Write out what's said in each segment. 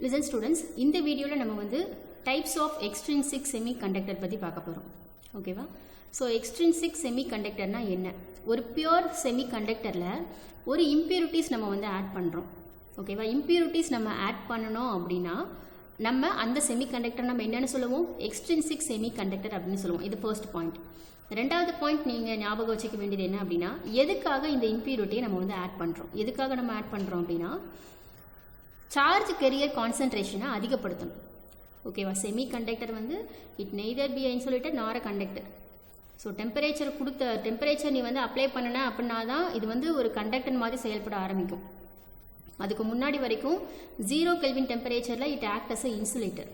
Listen students, இந்த வீடியோல நம்ம வந்து types of extrinsic semiconductor பத்தி பார்க்க போறோம். ஓகேவா? So extrinsic semiconductor னா என்ன? ஒரு pure semiconductorல ஒரு impurities நம்ம வந்து ஆட் பண்றோம். ஓகேவா? impurities நம்ம ஆட் பண்ணனும் அப்படினா நம்ம அந்த semiconductor நம்ம என்னன்னு சொல்லுவோம்? extrinsic semiconductor அப்படினு சொல்லுவோம். இது first point. ரெண்டாவது பாயிண்ட் நீங்க ஞாபகம் வச்சுக்க வேண்டியது என்ன அப்படினா எதுக்காக இந்த impurity நம்ம வந்து ஆட் பண்றோம்? எதுக்காக நம்ம ஆட் பண்றோம் அப்படினா charge carrier concentration அதிகப்படுத்தணும். ஓகேவா? semiconductor வந்து it neither be an insulator nor a conductor. So temperature நீ வந்து அப்ளை பண்ணன அப்படின்னா தான் இது வந்து ஒரு கண்டக்டர் மாதிரி செயல்பட ஆரம்பிக்கும். அதுக்கு முன்னாடி வரைக்கும் 0 கெல்வின் டெம்பரேச்சரில் it act as a insulator.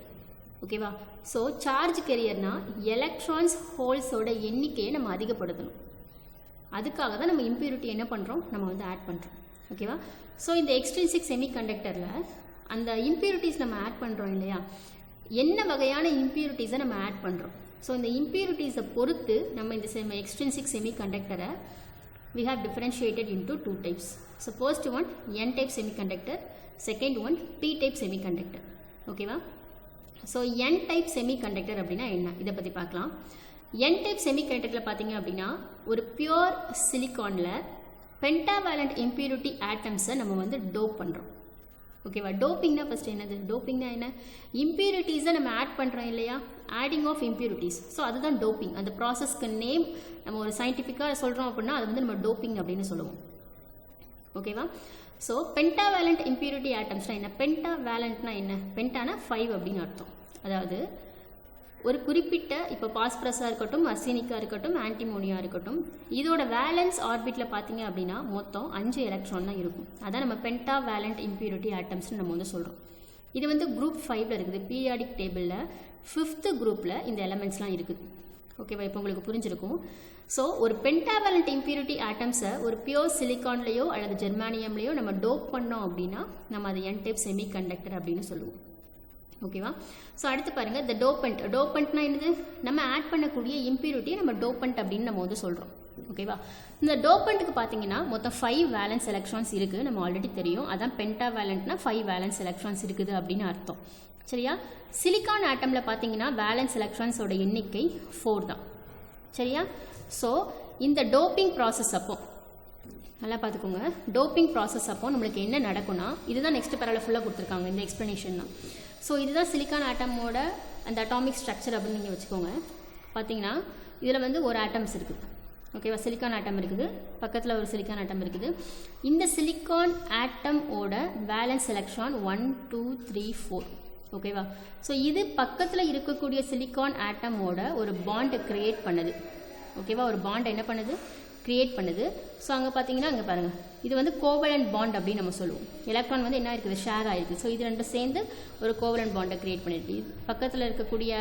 ஓகேவா? ஸோ சார்ஜ் கேரியர்னா எலக்ட்ரான்ஸ் ஹோல்ஸோட எண்ணிக்கையை நம்ம அதிகப்படுத்தணும். அதுக்காக தான் நம்ம இம்பியூரிட்டி என்ன பண்ணுறோம், நம்ம வந்து ஆட் பண்ணுறோம். ஓகேவா? ஸோ இந்த எக்ஸ்ட்ரின்சிக் செமிகண்டக்டரில் அந்த இம்பியூரிட்டிஸ் நம்ம ஆட் பண்ணுறோம் இல்லையா, என்ன வகையான இம்பியூரிட்டிஸை நம்ம ஆட் பண்ணுறோம். ஸோ இந்த இம்பியூரிட்டிஸை பொறுத்து நம்ம இந்த extrinsic செமிகண்டக்டரை we have differentiated into two types. So first one n type semiconductor, second one p type semiconductor. ஓகேவா? ஸோ n type semiconductor அப்படின்னா என்ன, இதை பற்றி பார்க்கலாம். n type semiconductorல பார்த்தீங்க அப்படின்னா ஒரு பியூர் சிலிகானில் பென்டாவேலண்ட் இம்பியூரிட்டி ஆட்டம்ஸை நம்ம வந்து டோப் பண்ணுறோம். ஓகேவா? டோப்பிங்னா ஃபர்ஸ்ட் என்னது? டோப்பிங்னா என்ன? இம்பியூரிட்டிஸை நம்ம ஆட் பண்ணுறோம் இல்லையா, ஆடிங் ஆஃப் இம்பியூரிட்டிஸ். ஸோ அதுதான் டோப்பிங். அந்த ப்ராசஸ்க்கு நேம் நம்ம ஒரு சயின்டிஃபிக்காக சொல்கிறோம் அப்படின்னா அது வந்து நம்ம டோப்பிங் அப்படின்னு சொல்லுவோம். ஓகேவா? ஸோ பென்டாவேலண்ட் இம்பியூரிட்டி ஆட்டம்ஸ்னா என்ன? பென்டாவேலண்ட்னா என்ன? பென்டானா 5 அப்படின்னு அர்த்தம். அதாவது ஒரு குறிப்பிட்ட இப்போ பாஸ்பரஸாக இருக்கட்டும், அர்செனிக்காக இருக்கட்டும், ஆன்டிமோனியா இருக்கட்டும், இதோட வேலன்ஸ் ஆர்பிட்டில் பார்த்தீங்க அப்படின்னா மொத்தம் 5 எலக்ட்ரான் தான் இருக்கும். அதான் நம்ம பென்டாவேலண்ட் இம்பியூரிட்டி ஆட்டம்ஸ்னு நம்ம வந்து சொல்கிறோம். இது வந்து குரூப் 5ல் இருக்குது. பீரியாடிக் டேபிளில் 5th குரூப்பில் இந்த எலமெண்ட்ஸ்லாம் இருக்குது. ஓகேவா? இப்போ உங்களுக்கு புரிஞ்சிருக்கும். ஸோ ஒரு பென்டாவேலண்ட் இம்பியூரிட்டி ஆட்டம்ஸை ஒரு பியூர் சிலிகான்லேயோ அல்லது ஜெர்மானியம்லேயோ நம்ம டோப் பண்ணோம் அப்படின்னா நம்ம அதை n டைப் செமி கண்டக்டர் அப்படின்னு சொல்லுவோம். ஓகேவா? ஸோ அடுத்து பாருங்கள், இந்த டோப்பண்ட்னா என்னது? நம்ம ஆட் பண்ணக்கூடிய இம்பியூரிட்டியை நம்ம டோப்பண்ட் அப்படின்னு நம்ம வந்து சொல்கிறோம். ஓகேவா? இந்த டோப்பண்ட்டுக்கு பார்த்தீங்கன்னா மொத்தம் 5 வேலன்ஸ் எலக்ட்ரான்ஸ் இருக்குது. நம்ம ஆல்ரெடி தெரியும். அதான் பென்டாவேலண்ட்னா 5 வேலன்ஸ் எலக்ட்ரான்ஸ் இருக்குது அப்படின்னு அர்த்தம். சரியா? சிலிகான் ஆட்டமில் பார்த்தீங்கன்னா வேலன்ஸ் எலக்ட்ரான்ஸோட எண்ணிக்கை 4 தான். சரியா? ஸோ இந்த டோப்பிங் ப்ராசஸ் அப்போ நல்லா பார்த்துக்கோங்க. டோப்பிங் ப்ராசஸ் அப்போ நம்மளுக்கு என்ன நடக்கும்னா, இதுதான் நெக்ஸ்ட் பேரால ஃபுல்லாக கொடுத்துருக்காங்க இந்த எக்ஸ்ப்ளனேஷன் தான். ஸோ இதுதான் சிலிக்கான் ஆட்டமோட அந்த அட்டாமிக் ஸ்ட்ரக்சர் அப்படின்னு நீங்கள் வச்சுக்கோங்க. பார்த்தீங்கன்னா இதில் வந்து ஒரு ஆட்டம்ஸ் இருக்குது. ஓகேவா? சிலிக்கான் ஆட்டம் இருக்குது, பக்கத்தில் ஒரு சிலிக்கான் ஆட்டம் இருக்குது. இந்த சிலிக்கான் ஆட்டமோட வேலன்ஸ் எலக்ட்ரான் 1 2 3 4. ஓகேவா? ஸோ இது பக்கத்தில் இருக்கக்கூடிய சிலிக்கான் ஆட்டமோட ஒரு பாண்டை கிரியேட் பண்ணுது. ஓகேவா? ஒரு பாண்டை என்ன பண்ணுது? கிரியேட் பண்ணுது. ஸோ அங்கே பார்த்தீங்கன்னா அங்கே பாருங்கள், இது வந்து கோவலண்ட் பாண்ட் அப்படின்னு நம்ம சொல்லுவோம். எலக்ட்ரான் வந்து என்ன இருக்குது? ஷேர் ஆகிருக்கு. ஸோ இது ரெண்டும் சேர்ந்து ஒரு கோவலண்ட் பாண்டை கிரியேட் பண்ணியிருக்கு. இது பக்கத்தில் இருக்கக்கூடிய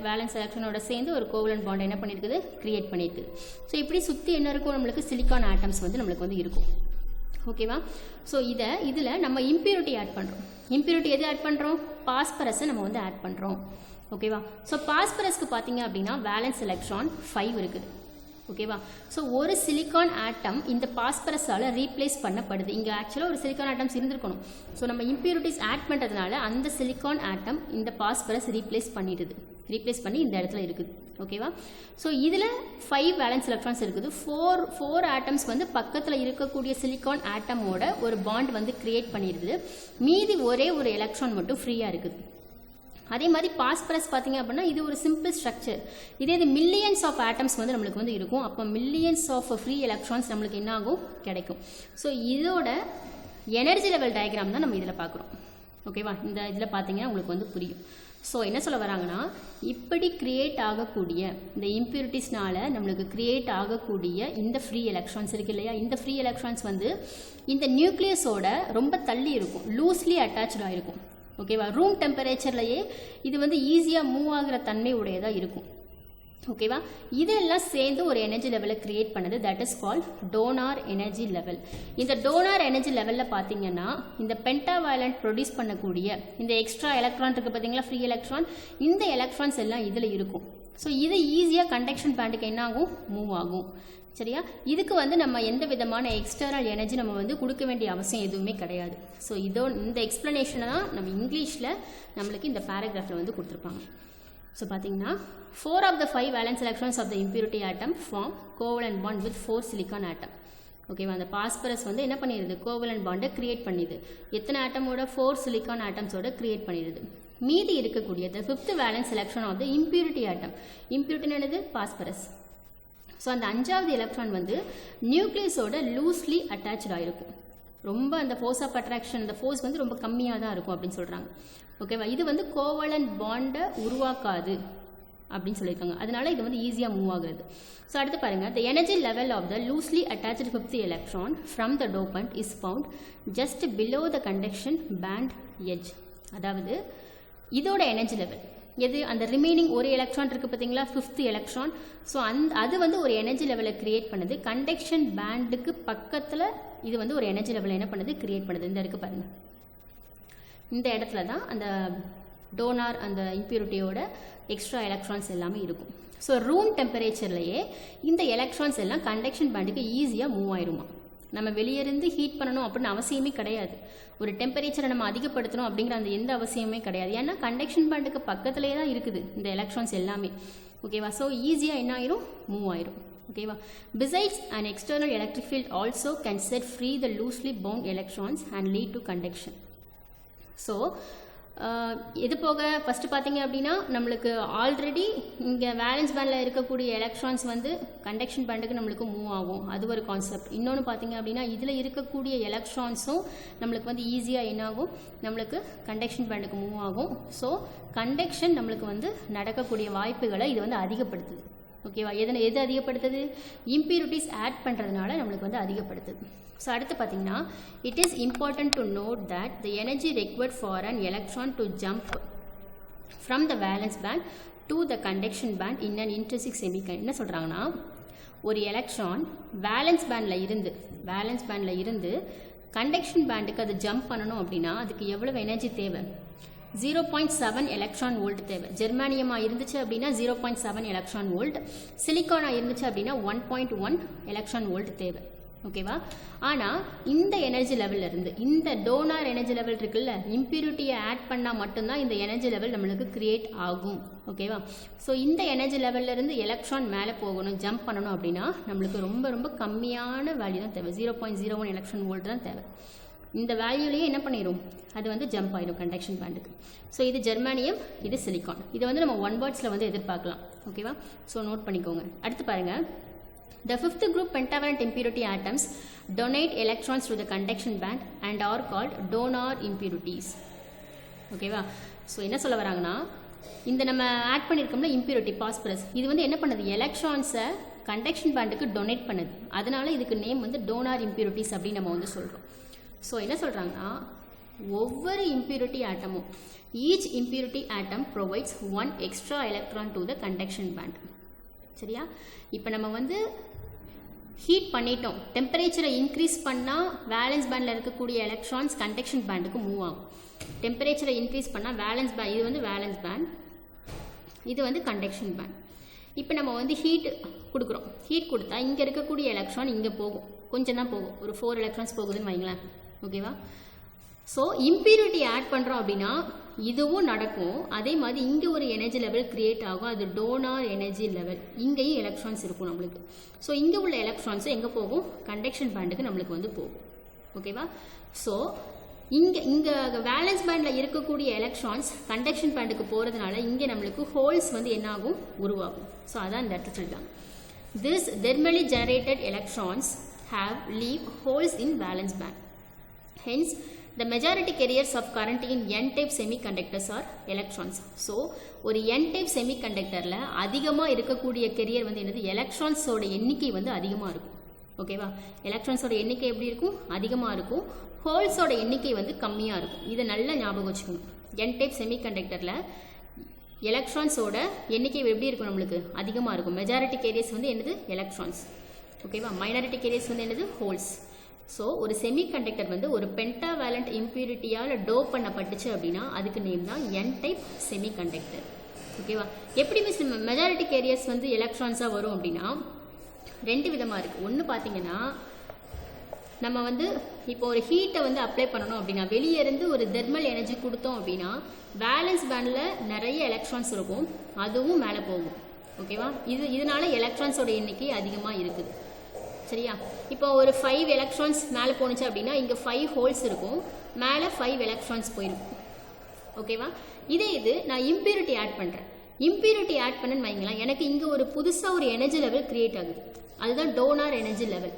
வேலன்ஸ் எலக்ட்ரானோட சேர்ந்து ஒரு கோவலண்ட் பாண்டை என்ன பண்ணியிருக்குது? கிரியேட் பண்ணியிருக்குது. ஸோ இப்படி சுற்றி என்ன இருக்கும்? நம்மளுக்கு சிலிக்கான் ஆட்டம்ஸ் வந்து நம்மளுக்கு வந்து இருக்கும். ஓகேவா? ஸோ இதில் நம்ம இம்பியூரிட்டி ஆட் பண்ணுறோம். இம்பியூரிட்டி எது ஆட் பண்ணுறோம்? பாஸ்பரஸை நம்ம வந்து ஆட் பண்ணுறோம். ஓகேவா? ஸோ பாஸ்பரஸ்க்கு பார்த்தீங்க அப்படின்னா வேலன்ஸ் எலக்ட்ரான் 5 இருக்குது. ஓகேவா? ஸோ ஒரு சிலிக்கான் ஆட்டம் இந்த பாஸ்பரஸால் ரீப்ளேஸ் பண்ணப்படுது. இங்கே ஆக்சுவலாக ஒரு சிலிக்கான் ஆட்டம்ஸ் இருந்திருக்கணும். ஸோ நம்ம இம்பியூரிட்டிஸ் ஆட் பண்ணுறதுனால அந்த சிலிக்கான் ஆட்டம் இந்த பாஸ்பரஸ் ரீப்ளேஸ் பண்ணி இந்த இடத்துல இருக்குது. ஓகேவா? ஸோ இதில் 5 வேலன்ஸ் எலக்ட்ரான்ஸ் இருக்குது. 4 ஆட்டம்ஸ் வந்து பக்கத்தில் இருக்கக்கூடிய சிலிக்கான் ஆட்டமோட ஒரு பாண்ட் வந்து கிரியேட் பண்ணியிருக்குது. மீதி ஒரே ஒரு எலக்ட்ரான் மட்டும் ஃப்ரீயாக இருக்குது. அதே மாதிரி பாஸ்பரஸ் பார்த்தீங்க அப்படின்னா இது ஒரு சிம்பிள் ஸ்ட்ரக்சர். இது மில்லியன்ஸ் ஆஃப் ஆட்டம்ஸ் வந்து நம்மளுக்கு வந்து இருக்கும். அப்போ மில்லியன்ஸ் ஆஃப் ஃப்ரீ எலக்ட்ரான்ஸ் நம்மளுக்கு என்ன ஆகும்? கிடைக்கும். ஸோ இதோட எனர்ஜி லெவல் டயக்ராம் தான் நம்ம இதில் பார்க்குறோம். ஓகேவா? இந்த இதில் பார்த்தீங்கன்னா உங்களுக்கு வந்து புரியும். ஸோ என்ன சொல்ல வராங்கன்னா, இப்படி கிரியேட் ஆகக்கூடிய இந்த இம்பியூரிட்டிஸ்னால நம்மளுக்கு கிரியேட் ஆகக்கூடிய இந்த ஃப்ரீ எலக்ட்ரான்ஸ் இருக்கு இல்லையா, இந்த ஃப்ரீ எலக்ட்ரான்ஸ் வந்து இந்த நியூக்ளியஸோட ரொம்ப தள்ளி இருக்கும், லூஸ்லி அட்டாச்சாக இருக்கும். ஓகேவா? ரூம் டெம்பரேச்சர்லையே இது வந்து ஈஸியாக மூவ் ஆகிற தன்மை உடையதாக இருக்கும். ஓகேவா? இதெல்லாம் சேர்ந்து ஒரு எனர்ஜி லெவலை கிரியேட் பண்ணுது. That is called donor energy level. இந்த டோனார் எனர்ஜி லெவலில் பார்த்தீங்கன்னா இந்த பென்டாவேலண்ட் ப்ரொடியூஸ் பண்ணக்கூடிய இந்த எக்ஸ்ட்ரா எலக்ட்ரான் இருக்குது பார்த்தீங்களா, ஃப்ரீ எலக்ட்ரான், இந்த எலக்ட்ரான்ஸ் எல்லாம் இதில் இருக்கும். ஸோ இது ஈஸியாக கண்டக்ஷன் பேண்டுக்கு என்ன ஆகும், மூவ் ஆகும். சரியா? இதுக்கு வந்து நம்ம எந்த விதமான எக்ஸ்டர்னல் எனர்ஜி நம்ம வந்து கொடுக்க வேண்டிய அவசியம் எதுவுமே கிடையாது. ஸோ இந்த எக்ஸ்ப்ளனேஷனை தான் நம்ம இங்கிலீஷில் நம்மளுக்கு இந்த பேராகிராஃபில் வந்து கொடுத்துருப்பாங்க. ஸோ பார்த்தீங்கன்னா 4 of the 5 valence electrons of the impurity atom form covalent bond with 4 silicon atom. ஓகேவா? அந்த பாஸ்பரஸ் வந்து என்ன பண்ணிடுது, கோவலன்ட் பாண்டை கிரியேட் பண்ணிடுது. எத்தனை ஆட்டமோட, 4 சிலிக்கான் ஆட்டம்ஸோட கிரியேட் பண்ணிடுது. மீதி இருக்கக்கூடியது 5th valence electron of the impurity atom. இம்பியூரிட்டின்னு என்னது, பாஸ்பரஸ். ஸோ அந்த 5வது எலக்ட்ரான் வந்து நியூக்ளியஸோட லூஸ்லி அட்டாச்சாக இருக்கும். ரொம்ப அந்த ஃபோர்ஸ் ஆஃப் அட்ராக்ஷன், அந்த ஃபோர்ஸ் வந்து ரொம்ப கம்மியாக தான் இருக்கும் அப்படின்னு சொல்கிறாங்க. ஓகேவா? இது வந்து கோவலன்ட் பாண்டை உருவாக்காது அப்படின்னு சொல்லியிருக்காங்க. அதனால இது வந்து ஈஸியாக மூவ் ஆகுது. ஸோ அடுத்து பாருங்கள், the energy level of the loosely attached 5th electron from the dopant is found just below the conduction band edge. அதாவது இதோட எனர்ஜி லெவல் எது, அந்த ரிமைனிங் ஒரு எலக்ட்ரான் இருக்குது பார்த்தீங்களா, 5th எலக்ட்ரான். ஸோ அது வந்து ஒரு எனர்ஜி லெவலை கிரியேட் பண்ணுது. கண்டக்ஷன் பேண்டுக்கு பக்கத்தில் இது வந்து ஒரு எனர்ஜி லெவலை என்ன பண்ணுது, கிரியேட் பண்ணுது. இந்த இருக்குது பாருங்கள், இந்த இடத்துல தான் அந்த டோனார் அந்த இம்பியூரிட்டியோட எக்ஸ்ட்ரா எலக்ட்ரான்ஸ் எல்லாமே இருக்கும். ஸோ ரூம் டெம்பரேச்சர்லேயே இந்த எலக்ட்ரான்ஸ் எல்லாம் கண்டக்ஷன் பேண்டுக்கு ஈஸியாக மூவ் ஆயிருமா. நம்ம வெளியிருந்து ஹீட் பண்ணணும் அப்படின்னு அவசியமே கிடையாது. ஒரு டெம்பரேச்சரை நம்ம அதிகப்படுத்தணும் அப்படிங்கிற அந்த எந்த அவசியமே கிடையாது. ஏன்னா கண்டக்ஷன் பேண்டுக்கு பக்கத்துலேயே தான் இருக்குது இந்த எலக்ட்ரான்ஸ் எல்லாமே. ஓகேவா? ஸோ ஈஸியாக என்ன ஆயிரும், மூவ் ஆயிரும். ஓகேவா? Besides an external electric field also can set free the loosely bound electrons and lead to conduction. So இது போக ஃபஸ்ட்டு பார்த்தீங்க அப்படின்னா நம்மளுக்கு ஆல்ரெடி இங்கே வேலன்ஸ் பேண்டில் இருக்கக்கூடிய எலக்ட்ரான்ஸ் வந்து கண்டக்ஷன் பேண்டுக்கு நம்மளுக்கு மூவ் ஆகும். அது ஒரு கான்செப்ட். இன்னொன்று பார்த்தீங்க அப்படின்னா இதில் இருக்கக்கூடிய எலக்ட்ரான்ஸும் நம்மளுக்கு வந்து ஈஸியாக என்னாகும், நம்மளுக்கு கண்டக்ஷன் பேண்டுக்கு மூவ் ஆகும். ஸோ கண்டக்ஷன் நம்மளுக்கு வந்து நடக்கக்கூடிய வாய்ப்புகளை இது வந்து அதிகப்படுத்துது. ஓகேவா? எது அதிகப்படுத்துது, இம்பியூரிட்டிஸ் ஆட் பண்ணுறதுனால நம்மளுக்கு வந்து அதிகப்படுத்துது. ஸோ அடுத்து பார்த்தீங்கன்னா, it is important to note that the energy required for an electron to jump from the valence band to the conduction band in an intrinsic semiconductor. என்ன சொல்கிறாங்கன்னா, ஒரு எலக்ட்ரான் வேலன்ஸ் பேண்டில் இருந்து கண்டக்ஷன் பேண்டுக்கு அது ஜம்ப் பண்ணணும் அப்படின்னா அதுக்கு எவ்வளவு எனர்ஜி தேவை, 0.7 எலக்ட்ரான் வோல்ட் தேவை. ஜெர்மானியமாக இருந்துச்சு அப்படின்னா 0.7 எலக்ட்ரான் வோல்ட், சிலிக்கானாக இருந்துச்சு அப்படின்னா 1.1 எலக்ட்ரான் வோல்ட் தேவை. ஓகேவா? ஆனால் இந்த எனர்ஜி லெவலில் இருந்து, இந்த டோனார் எனர்ஜி லெவல் இருக்குல்ல, இம்பியூரிட்டியை ஆட் பண்ணால் மட்டும்தான் இந்த எனர்ஜி லெவல் நம்மளுக்கு கிரியேட் ஆகும். ஓகேவா? ஸோ இந்த எனர்ஜி லெவல்லேருந்து எலக்ட்ரான் மேலே போகணும், ஜம்ப் பண்ணணும் அப்படின்னா நம்மளுக்கு ரொம்ப ரொம்ப கம்மியான வேல்யூ தான் தேவை. 0.01 எலக்ட்ரான் வோல்ட் தான் தேவை. இந்த வேல்யூலேயே என்ன பண்ணிடும், அது வந்து ஜம்ப் ஆகிடும் கண்டக்ஷன் பேண்டுக்கு. ஸோ இது ஜெர்மானியம், இது சிலிக்கான். இதை வந்து நம்ம 1 வேர்ட்ஸில் வந்து எதிர்பார்க்கலாம். ஓகேவா? ஸோ நோட் பண்ணிக்கோங்க. அடுத்து பாருங்கள், the 5th group pentavalent impurity atoms donate electrons to the conduction band and are called donor impurities. ஓகேவா? ஸோ என்ன சொல்ல வராங்கன்னா, இந்த நம்ம ஆட் பண்ணியிருக்கோம்ல இம்பியூரிட்டி பாஸ்பரஸ், இது வந்து என்ன பண்ணுது, எலக்ட்ரான்ஸை கண்டக்ஷன் பேண்டுக்கு டொனேட் பண்ணுது. அதனால இதுக்கு நேம் வந்து டோனார் இம்பியூரிட்டிஸ் அப்படின்னு நம்ம வந்து சொல்கிறோம். ஸோ என்ன சொல்கிறாங்கன்னா, ஒவ்வொரு இம்பியூரிட்டி ஆட்டமும், each impurity atom provides 1 extra electron to the conduction band. சரியா? இப்போ நம்ம வந்து ஹீட் பண்ணிட்டோம், டெம்பரேச்சரை இன்க்ரீஸ் பண்ணால் வேலன்ஸ் பேண்டில் இருக்கக்கூடிய எலக்ட்ரான்ஸ் கண்டக்ஷன் பேண்டுக்கு மூவ் ஆகும். டெம்பரேச்சரை இன்க்ரீஸ் பண்ணால் வேலன்ஸ் பேண்ட், இது வந்து வேலன்ஸ் பேண்ட், இது வந்து கண்டக்ஷன் பேண்ட். இப்போ நம்ம வந்து ஹீட் கொடுக்குறோம். ஹீட் கொடுத்தா இங்கே இருக்கக்கூடிய எலக்ட்ரான் இங்கே போகும், கொஞ்சம் தான் போகும், ஒரு 4 எலக்ட்ரான்ஸ் போகுதுன்னு வைங்களேன். ஓகேவா? ஸோ இம்பியூரிட்டி ஆட் பண்ணுறோம் அப்படின்னா இதுவும் நடக்கும். அதே மாதிரி இங்கே ஒரு எனர்ஜி லெவல் கிரியேட் ஆகும், அது டோனார் எனர்ஜி லெவல். இங்கேயும் எலக்ட்ரான்ஸ் இருக்கும் நம்மளுக்கு. ஸோ இங்கே உள்ள எலக்ட்ரான்ஸும் எங்கே போகும், கண்டக்ஷன் பேண்டுக்கு நம்மளுக்கு வந்து போகும். ஓகேவா? ஸோ இங்கே வேலன்ஸ் பேண்டில் இருக்கக்கூடிய எலக்ட்ரான்ஸ் கண்டக்ஷன் பேண்டுக்கு போகிறதுனால இங்கே நம்மளுக்கு ஹோல்ஸ் வந்து என்னாகும், உருவாகும். ஸோ அதான் இந்த இடத்துல சொல்லிட்டாங்க. This thermally generated electrons have leave holes in valence band. Hence, the majority carriers of current in n-type semiconductors are electrons. So, ஒரு n-type semiconductorல அதிகமாக இருக்கக்கூடிய கேரியர் வந்து என்னது, எலக்ட்ரான்ஸோட எண்ணிக்கை வந்து அதிகமாக இருக்கும். ஓகேவா? எலக்ட்ரான்ஸோட எண்ணிக்கை எப்படி இருக்கும், அதிகமாக இருக்கும். ஹோல்ஸோட எண்ணிக்கை வந்து கம்மியாக இருக்கும். இதை நல்லா ஞாபகம் வச்சுக்கணும். n-type semiconductorல எலக்ட்ரான்ஸோட எண்ணிக்கை எப்படி இருக்கும், நம்மளுக்கு அதிகமாக இருக்கும். மெஜாரிட்டி கேரியர்ஸ் வந்து என்னது, எலக்ட்ரான்ஸ். ஓகேவா? மைனாரிட்டி கேரியர்ஸ் வந்து என்னது, ஹோல்ஸ். ஸோ ஒரு செமிகண்டக்டர் வந்து ஒரு பென்டாவேலண்ட் இம்பியூரிட்டியால் டோப் பண்ணப்பட்டுச்சு அப்படின்னா அதுக்கு நேம் தான் n-type செமிகண்டக்டர். ஓகேவா? எப்படி மிஸ் மெஜாரிட்டி கேரியர்ஸ் வந்து எலக்ட்ரான்ஸாக வரும் அப்படின்னா ரெண்டு விதமாக இருக்குது. ஒன்று பார்த்தீங்கன்னா நம்ம வந்து இப்போ ஒரு ஹீட்டை வந்து அப்ளை பண்ணணும் அப்படின்னா வெளியே இருந்து ஒரு தெர்மல் எனர்ஜி கொடுத்தோம் அப்படின்னா வேலன்ஸ் பேண்டில் நிறைய எலக்ட்ரான்ஸ் இருக்கும், அதுவும் மேலே போகும். ஓகேவா? இதனால எலக்ட்ரான்ஸோட எண்ணிக்கை அதிகமாக இருக்குது. சரியா? இப்போ ஒரு 5 எலக்ட்ரான்ஸ் மேலே போணுச்சு அப்படின்னா இங்கே 5 ஹோல்ஸ் இருக்கும், மேலே 5 எலக்ட்ரான்ஸ் போயிருக்கும். ஓகேவா? இது நான் இம்பியூரிட்டி ஆட் பண்ணுறேன். இம்பியூரிட்டி ஆட் பண்ணேன்னு வைங்களேன், எனக்கு இங்கே ஒரு புதுசாக ஒரு எனர்ஜி லெவல் கிரியேட் ஆகுது, அதுதான் டோனார் எனர்ஜி லெவல்.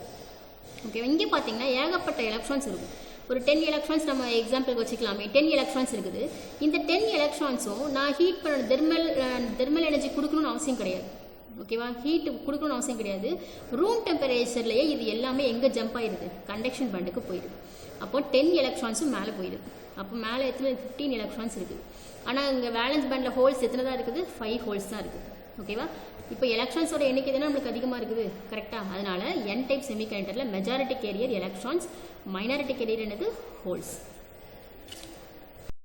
ஓகேவா? இங்கே பார்த்தீங்கன்னா ஏகப்பட்ட எலக்ட்ரான்ஸ் இருக்கும். ஒரு 10 எலக்ட்ரான்ஸ் நம்ம எக்ஸாம்பிளுக்கு வச்சுக்கலாமே, 10 எலக்ட்ரான்ஸ் இருக்குது. இந்த 10 எலக்ட்ரான்ஸும் நான் ஹீட் பண்ண தெர்மல் எனர்ஜி கொடுக்கணும்னு அவசியம் கிடையாது. ஓகேவா? ஹீட் கொடுக்கணும்னு அவசியம் கிடையாது. ரூம் டெம்பரேச்சர்லேயே இது எல்லாமே எங்கே ஜம்ப் ஆயிடுது, கண்டக்ஷன் பேண்டுக்கு போயிடுது. அப்போ 10 எலக்ட்ரான்ஸும் மேலே போயிடுது. அப்போ மேலே எத்தனை 15 எலக்ட்ரான்ஸ் இருக்குது. ஆனால் இங்கே வேலன்ஸ் பேண்டில் ஹோல்ஸ் எத்தனை தான் இருக்குது, 5 ஹோல்ஸ் தான் இருக்குது. ஓகேவா? இப்போ எலக்ட்ரான்ஸோட எண்ணிக்கை தானே நம்மளுக்கு அதிகமாக இருக்குது, கரெக்டாக? அதனால N டைப் செமிகண்டக்டரில் majority carrier electrons, minority carrier என்னது, ஹோல்ஸ்.